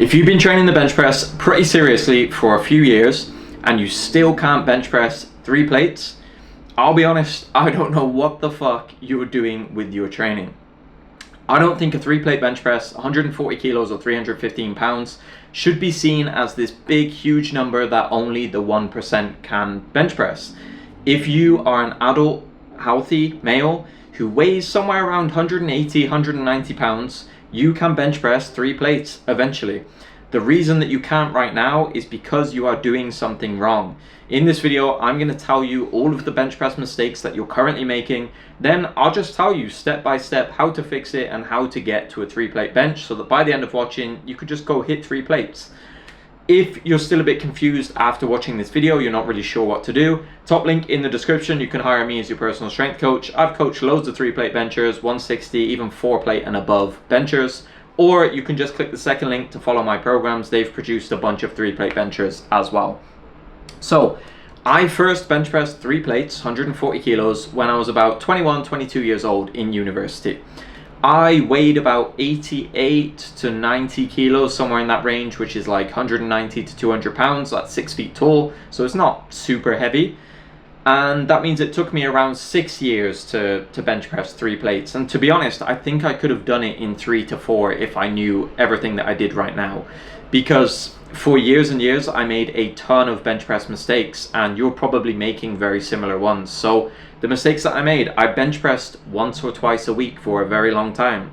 If you've been training the bench press pretty seriously for a few years and you still can't bench press 3 plates, I'll be honest, I don't know what the fuck you were doing with your training. I don't think a 3-plate bench press, 140 kilos or 315 pounds, should be seen as this big, huge number that only the 1% can bench press. If you are an adult, healthy male who weighs somewhere around 180, 190 pounds, you can bench press 3 plates eventually. The reason that you can't right now is because you are doing something wrong. In this video, I'm going to tell you all of the bench press mistakes that you're currently making. Then I'll just tell you step by step how to fix it and how to get to a 3-plate bench so that by the end of watching, you could just go hit 3 plates. If you're still a bit confused after watching this video, you're not really sure what to do, top link in the description, you can hire me as your personal strength coach. I've coached loads of 3-plate benchers, 160, even 4-plate and above benchers. Or you can just click the second link to follow my programs. They've produced a bunch of 3-plate benchers as well. So I first bench pressed 3 plates, 140 kilos, when I was about 21, 22 years old in university. I weighed about 88 to 90 kilos, somewhere in that range, which is like 190 to 200 pounds. That's 6 feet tall, so it's not super heavy. And that means it took me around 6 years to bench press 3 plates. And to be honest, I think I could have done it in 3 to 4 if I knew everything that I did right now. Because for years and years, I made a ton of bench press mistakes, and you're probably making very similar ones. So the mistakes that I made, I bench pressed once or twice a week for a very long time.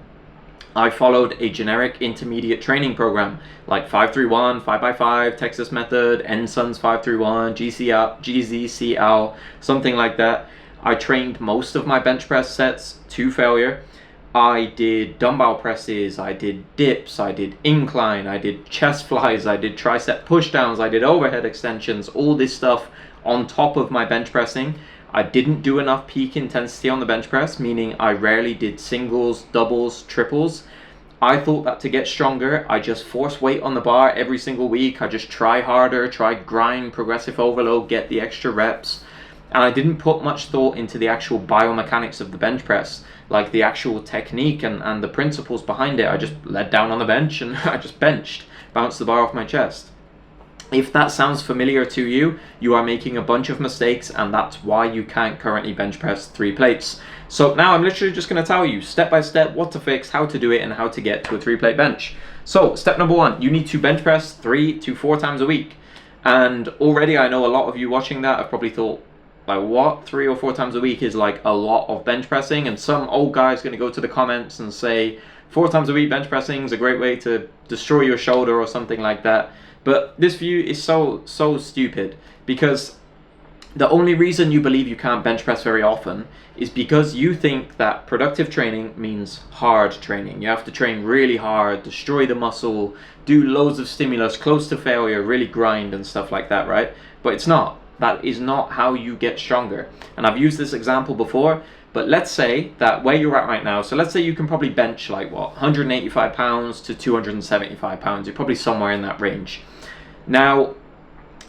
I followed a generic intermediate training program like 531, 5x5, Texas Method, NSUNS 531, GZCL, something like that. I trained most of my bench press sets to failure. I did dumbbell presses, I did dips, I did incline, I did chest flies, I did tricep pushdowns, I did overhead extensions, all this stuff on top of my bench pressing. I didn't do enough peak intensity on the bench press, meaning I rarely did singles, doubles, triples. I thought that to get stronger, I just force weight on the bar every single week. I just try harder, try grind, progressive overload, get the extra reps. And I didn't put much thought into the actual biomechanics of the bench press, like the actual technique and the principles behind it. I just laid down on the bench and I just benched, bounced the bar off my chest. If that sounds familiar to you, you are making a bunch of mistakes, and that's why you can't currently bench press 3 plates. So now I'm literally just going to tell you step by step what to fix, how to do it, and how to get to a 3-plate bench. So step number 1, you need to bench press 3 to 4 times a week. And already I know a lot of you watching that have probably thought, like, what? 3 or 4 times a week is like a lot of bench pressing. And some old guy's going to go to the comments and say 4 times a week bench pressing is a great way to destroy your shoulder or something like that. But this view is so stupid, because the only reason you believe you can't bench press very often is because you think that productive training means hard training. You have to train really hard, destroy the muscle, do loads of stimulus, close to failure, really grind and stuff like that, right? But it's not. That is not how you get stronger. And I've used this example before, but let's say that where you're at right now, so let's say you can probably bench like what, 185 pounds to 275 pounds. You're probably somewhere in that range. Now,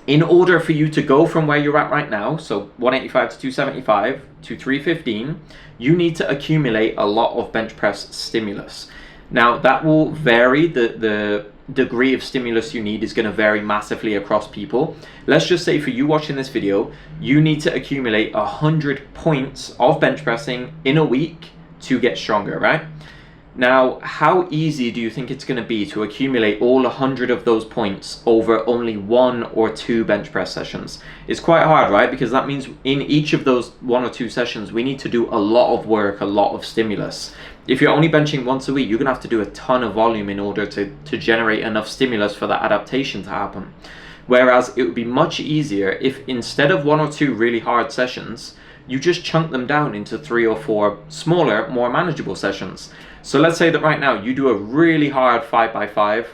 in order for you to go from where you're at right now, so 185 to 275 to 315, you need to accumulate a lot of bench press stimulus. Now, that will vary. The degree of stimulus you need is going to vary massively across people. Let's just say for you watching this video, you need to accumulate 100 points of bench pressing in a week to get stronger, right? Now, how easy do you think it's going to be to accumulate all 100 of those points over only 1 or 2 bench press sessions? It's quite hard, right? Because that means in each of those 1 or 2 sessions, we need to do a lot of work, a lot of stimulus. If you're only benching once a week, you're going to have to do a ton of volume in order to generate enough stimulus for that adaptation to happen. Whereas it would be much easier if instead of 1 or 2 really hard sessions, you just chunk them down into 3 or 4 smaller, more manageable sessions. So let's say that right now you do a really hard 5x5,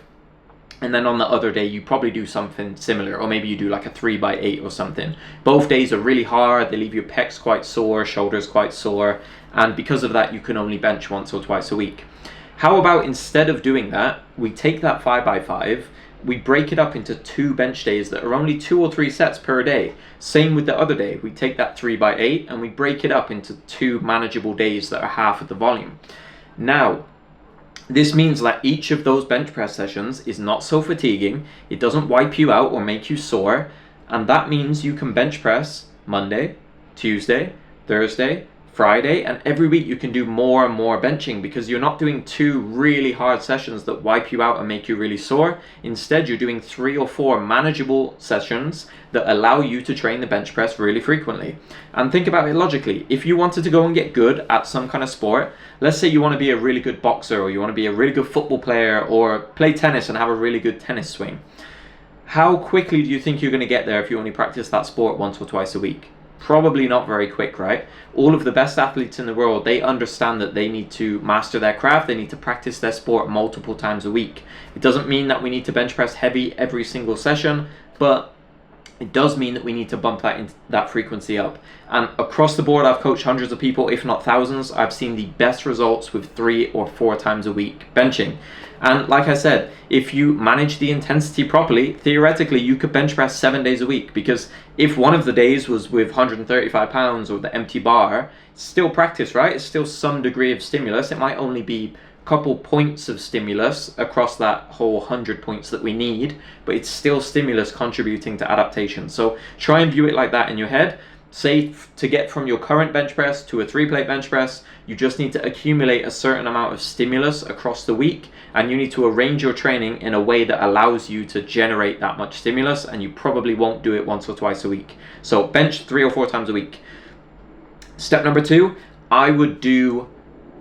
and then on the other day you probably do something similar, or maybe you do like a 3x8 or something. Both days are really hard, they leave your pecs quite sore, shoulders quite sore, and because of that you can only bench once or twice a week. How about instead of doing that, we take that 5x5, we break it up into 2 bench days that are only 2 or 3 sets per day. Same with the other day, we take that 3x8 and we break it up into 2 manageable days that are half of the volume. Now, This means that each of those bench press sessions is not so fatiguing, it doesn't wipe you out or make you sore, and that means you can bench press Monday, Tuesday, Thursday, Friday, and every week you can do more and more benching because you're not doing 2 really hard sessions that wipe you out and make you really sore. Instead, you're doing 3 or 4 manageable sessions that allow you to train the bench press really frequently. And think about it logically. If you wanted to go and get good at some kind of sport, let's say you want to be a really good boxer, or you want to be a really good football player, or play tennis and have a really good tennis swing, how quickly do you think you're going to get there if you only practice that sport once or twice a week? Probably not very quick, right? All of the best athletes in the world, they understand that they need to master their craft, they need to practice their sport multiple times a week. It doesn't mean that we need to bench press heavy every single session, but it does mean that we need to bump that frequency up. And across the board, I've coached hundreds of people, if not thousands. I've seen the best results with 3 or 4 times a week benching. And like I said, if you manage the intensity properly, theoretically, you could bench press 7 days a week, because if one of the days was with 135 pounds or the empty bar, it's still practice, right? It's still some degree of stimulus. It might only be couple points of stimulus across that whole 100 points that we need, but it's still stimulus contributing to adaptation. So try and view it like that in your head. Say to get from your current bench press to a 3-plate bench press, you just need to accumulate a certain amount of stimulus across the week, and you need to arrange your training in a way that allows you to generate that much stimulus, and you probably won't do it once or twice a week. So bench 3 or 4 times a week. Step number 2, I would do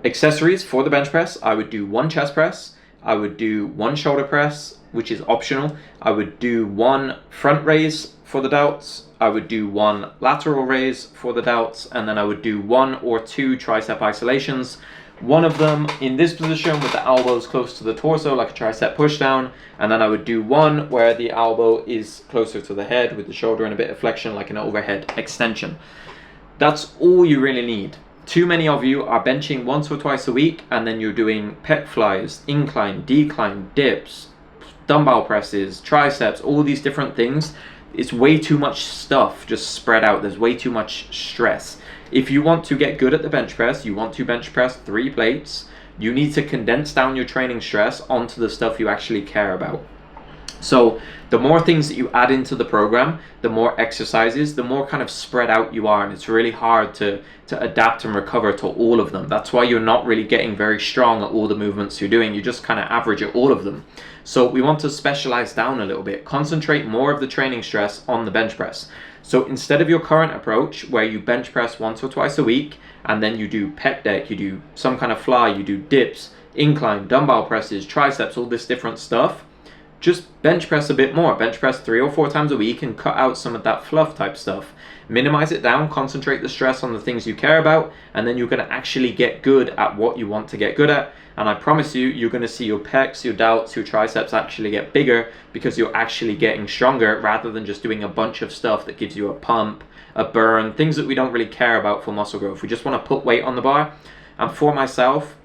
accessories for the bench press. I would do 1 chest press, I would do 1 shoulder press, which is optional, I would do 1 front raise for the delts, I would do 1 lateral raise for the delts, and then I would do 1 or 2 tricep isolations. One of them in this position with the elbows close to the torso, like a tricep push down, and then I would do 1 where the elbow is closer to the head with the shoulder and a bit of flexion, like an overhead extension. That's all you really need. Too many of you are benching once or twice a week, and then you're doing pec flies, incline, decline, dips, dumbbell presses, triceps, all these different things. It's way too much stuff just spread out. There's way too much stress. If you want to get good at the bench press, you want to bench press 3 plates, you need to condense down your training stress onto the stuff you actually care about. So the more things that you add into the program, the more exercises, the more kind of spread out you are, and it's really hard to adapt and recover to all of them. That's why you're not really getting very strong at all the movements you're doing. You just kind of average at all of them. So we want to specialize down a little bit, concentrate more of the training stress on the bench press. So instead of your current approach where you bench press once or twice a week, and then you do pec deck, you do some kind of fly, you do dips, incline, dumbbell presses, triceps, all this different stuff, just bench press a bit more. Bench press 3 or 4 times a week and cut out some of that fluff type stuff. Minimize it down, concentrate the stress on the things you care about, and then you're going to actually get good at what you want to get good at. And I promise you, you're going to see your pecs, your delts, your triceps actually get bigger because you're actually getting stronger rather than just doing a bunch of stuff that gives you a pump, a burn, things that we don't really care about for muscle growth. We just want to put weight on the bar. And for myself,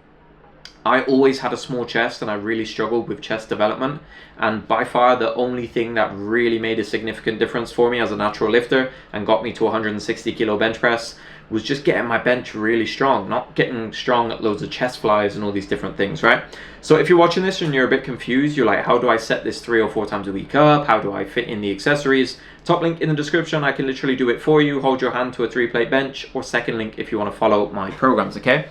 I always had a small chest and I really struggled with chest development, and by far the only thing that really made a significant difference for me as a natural lifter and got me to 160 kilo bench press was just getting my bench really strong, not getting strong at loads of chest flies and all these different things, right? So if you're watching this and you're a bit confused, you're like, how do I set this 3 or 4 times a week up? How do I fit in the accessories? Top link in the description, I can literally do it for you. Hold your hand to a 3-plate bench, or second link if you want to follow my programs, okay?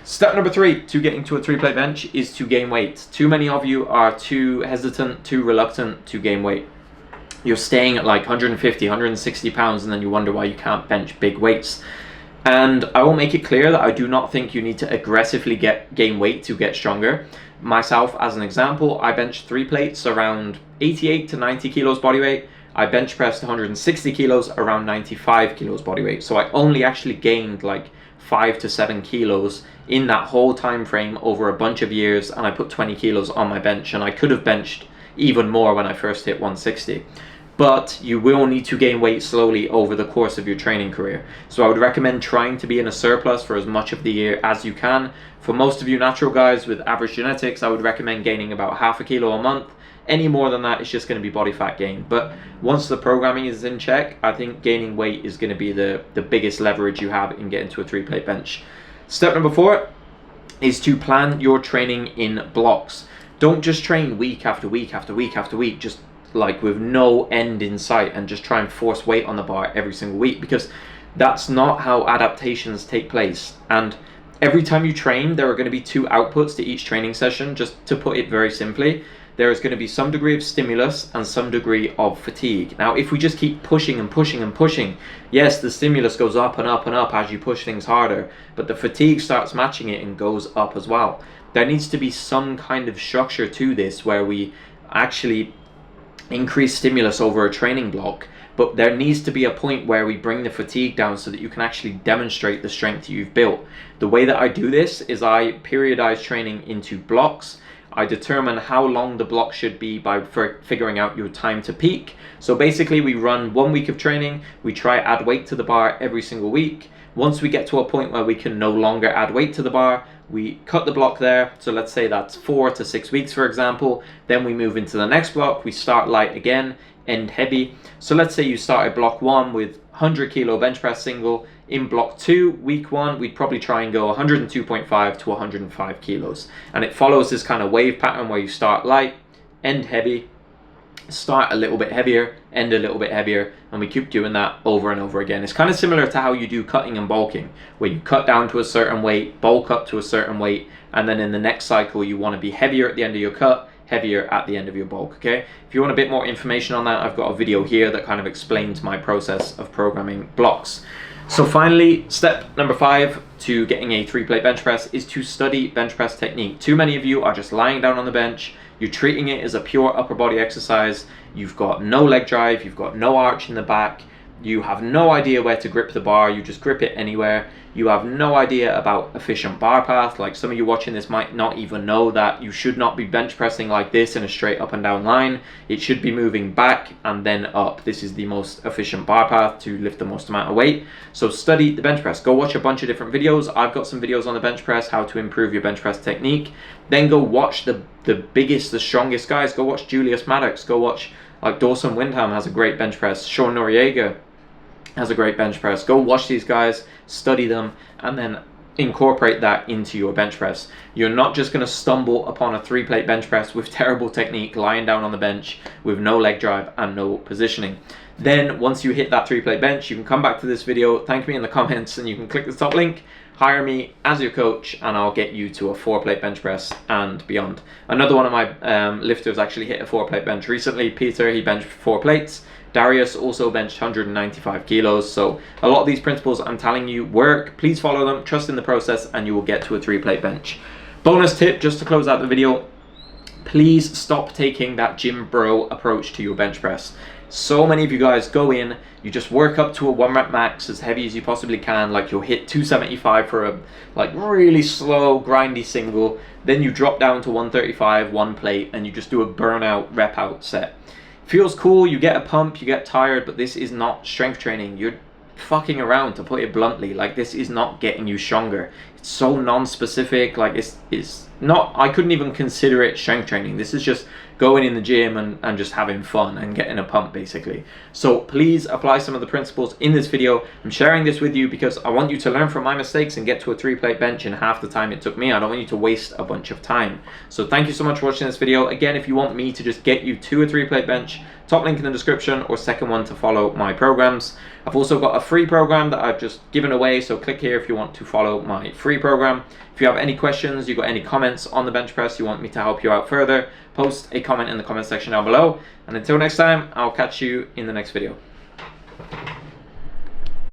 Step number 3 to getting to a 3-plate bench is to gain weight. Too many of you are too hesitant, too reluctant to gain weight. You're staying at like 150, 160 pounds, and then you wonder why you can't bench big weights. And I will make it clear that I do not think you need to aggressively gain weight to get stronger. Myself, as an example, I benched 3 plates around 88 to 90 kilos body weight. I bench pressed 160 kilos around 95 kilos body weight. So I only actually gained like 5 to 7 kilos in that whole time frame over a bunch of years, and I put 20 kilos on my bench, and I could have benched even more when I first hit 160. But you will need to gain weight slowly over the course of your training career. So I would recommend trying to be in a surplus for as much of the year as you can. For most of you natural guys with average genetics, I would recommend gaining about half a kilo a month. Any more than that, it's just going to be body fat gain. But once the programming is in check, I think gaining weight is going to be the biggest leverage you have in getting to a 3-plate bench. Step number 4, is to plan your training in blocks. Don't just train week after week after week after week, just like with no end in sight, and just try and force weight on the bar every single week, because that's not how adaptations take place. And every time you train, there are going to be two outputs to each training session. Just to put it very simply, there is going to be some degree of stimulus and some degree of fatigue. Now, if we just keep pushing and pushing and pushing, yes, the stimulus goes up and up and up as you push things harder, but the fatigue starts matching it and goes up as well. There needs to be some kind of structure to this where we actually increase stimulus over a training block, but there needs to be a point where we bring the fatigue down so that you can actually demonstrate the strength you've built. The way that I do this is I periodize training into blocks. I determine how long the block should be by figuring out your time to peak. So basically we run 1 week of training, we try add weight to the bar every single week. Once we get to a point where we can no longer add weight to the bar, we cut the block there. So let's say that's 4 to 6 weeks, for example. Then we move into the next block, we start light again, end heavy. So let's say you started block 1 with 100 kilo bench press single. In block 2, week 1, we'd probably try and go 102.5 to 105 kilos. And it follows this kind of wave pattern where you start light, end heavy, start a little bit heavier, end a little bit heavier, and we keep doing that over and over again. It's kind of similar to how you do cutting and bulking, where you cut down to a certain weight, bulk up to a certain weight, and then in the next cycle you want to be heavier at the end of your cut, heavier at the end of your bulk. Okay, if you want a bit more information on that, I've got a video here that kind of explains my process of programming blocks. So finally, step number 5 to getting a 3-plate bench press is to study bench press technique. Too many of you are just lying down on the bench, you're treating it as a pure upper body exercise, you've got no leg drive, you've got no arch in the back, you have no idea where to grip the bar, you just grip it anywhere. You have no idea about efficient bar path. Like some of you watching this might not even know that you should not be bench pressing like this in a straight up and down line. It should be moving back and then up. This is the most efficient bar path to lift the most amount of weight. So study the bench press. Go watch a bunch of different videos. I've got some videos on the bench press, how to improve your bench press technique. Then go watch the biggest, the strongest guys. Go watch Julius Maddox. Go watch like Dawson Windham has a great bench press. Sean Noriega has a great bench press. Go watch these guys, study them, and then incorporate that into your bench press. You're not just going to stumble upon a 3-plate bench press with terrible technique, lying down on the bench with no leg drive and no positioning. Then once you hit that 3-plate bench, you can come back to this video, thank me in the comments, and you can click the top link, hire me as your coach, and I'll get you to a 4-plate bench press and beyond. Another one of my lifters actually hit a 4-plate bench recently. Peter, he benched 4 plates. Darius also benched 195 kilos. So a lot of these principles I'm telling you work. Please follow them, trust in the process, and you will get to a 3-plate bench. Bonus tip, just to close out the video, please stop taking that gym bro approach to your bench press. So many of you guys go in, you just work up to a 1 rep max as heavy as you possibly can, like you'll hit 275 for a like really slow grindy single, then you drop down to 135, 1 plate, and you just do a burnout rep out set. Feels cool, you get a pump, you get tired, but this is not strength training. You're fucking around, to put it bluntly. Like, this is not getting you stronger. It's so non-specific. Like, it's not, I couldn't even consider it strength training. This is just going in the gym and just having fun and getting a pump, basically. So please apply some of the principles in this video. I'm sharing this with you because I want you to learn from my mistakes and get to a 3-plate bench in half the time it took me. I don't want you to waste a bunch of time. So thank you so much for watching this video. Again, if you want me to just get you to a 3-plate bench, top link in the description, or second one to follow my programs. I've also got a free program that I've just given away, so click here if you want to follow my free program. If you have any questions, you got any comments on the bench press, you want me to help you out further, post a comment in the comment section down below. And until next time, I'll catch you in the next video.